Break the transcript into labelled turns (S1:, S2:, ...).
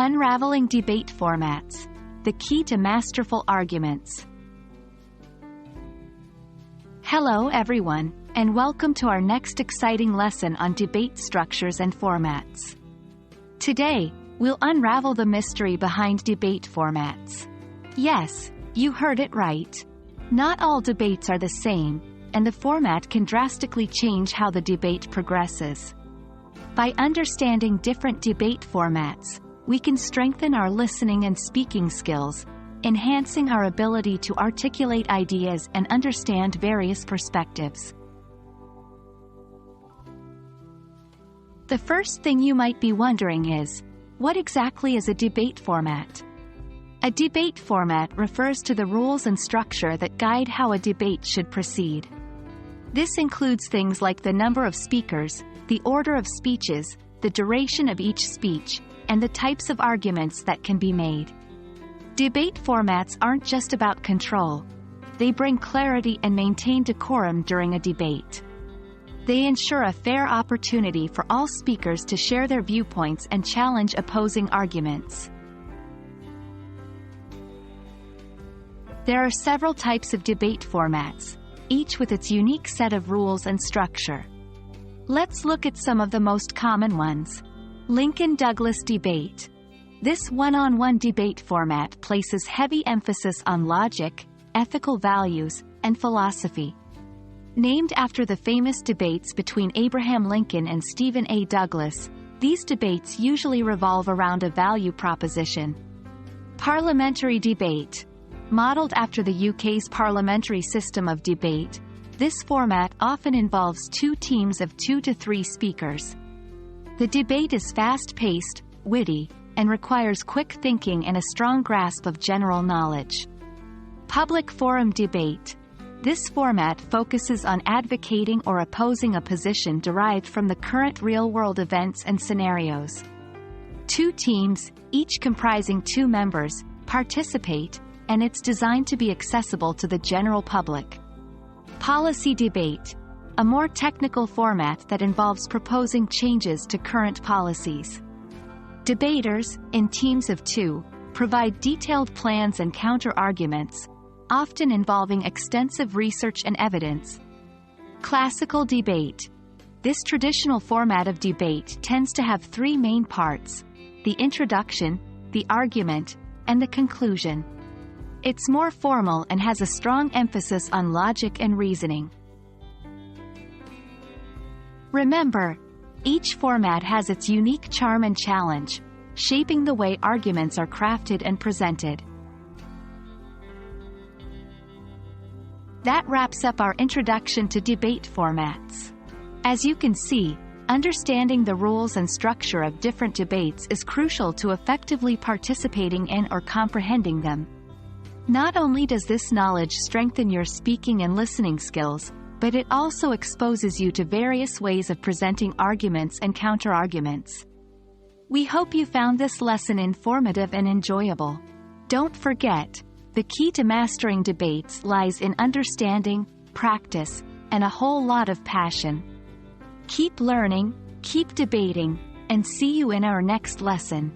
S1: Unraveling Debate Formats, the key to masterful arguments. Hello everyone, and welcome to our next exciting lesson on debate structures and formats. Today, we'll unravel the mystery behind debate formats. Yes, you heard it right. Not all debates are the same, and the format can drastically change how the debate progresses. By understanding different debate formats, we can strengthen our listening and speaking skills, enhancing our ability to articulate ideas and understand various perspectives. The first thing you might be wondering is, what exactly is a debate format? A debate format refers to the rules and structure that guide how a debate should proceed. This includes things like the number of speakers, the order of speeches, the duration of each speech, and the types of arguments that can be made. Debate formats aren't just about control. They bring clarity and maintain decorum during a debate. They ensure a fair opportunity for all speakers to share their viewpoints and challenge opposing arguments. There are several types of debate formats, each with its unique set of rules and structure. Let's look at some of the most common ones. Lincoln-Douglas debate. This one-on-one debate format places heavy emphasis on logic, ethical values, and philosophy. Named after the famous debates between Abraham Lincoln and Stephen A. Douglas, these debates usually revolve around a value proposition. Parliamentary debate. Modeled after the UK's parliamentary system of debate, this format often involves two teams of 2 to 3 speakers. The debate is fast-paced, witty, and requires quick thinking and a strong grasp of general knowledge. Public forum debate. This format focuses on advocating or opposing a position derived from the current real-world events and scenarios. 2 teams, each comprising 2 members, participate, and it's designed to be accessible to the general public. Policy debate. A more technical format that involves proposing changes to current policies. Debaters, in teams of 2, provide detailed plans and counter-arguments, often involving extensive research and evidence. Classical debate. This traditional format of debate tends to have 3 main parts: the introduction, the argument, and the conclusion. It's more formal and has a strong emphasis on logic and reasoning. Remember, each format has its unique charm and challenge, shaping the way arguments are crafted and presented. That wraps up our introduction to debate formats. As you can see, understanding the rules and structure of different debates is crucial to effectively participating in or comprehending them. Not only does this knowledge strengthen your speaking and listening skills, but it also exposes you to various ways of presenting arguments and counter-arguments. We hope you found this lesson informative and enjoyable. Don't forget, the key to mastering debates lies in understanding, practice, and a whole lot of passion. Keep learning, keep debating, and see you in our next lesson.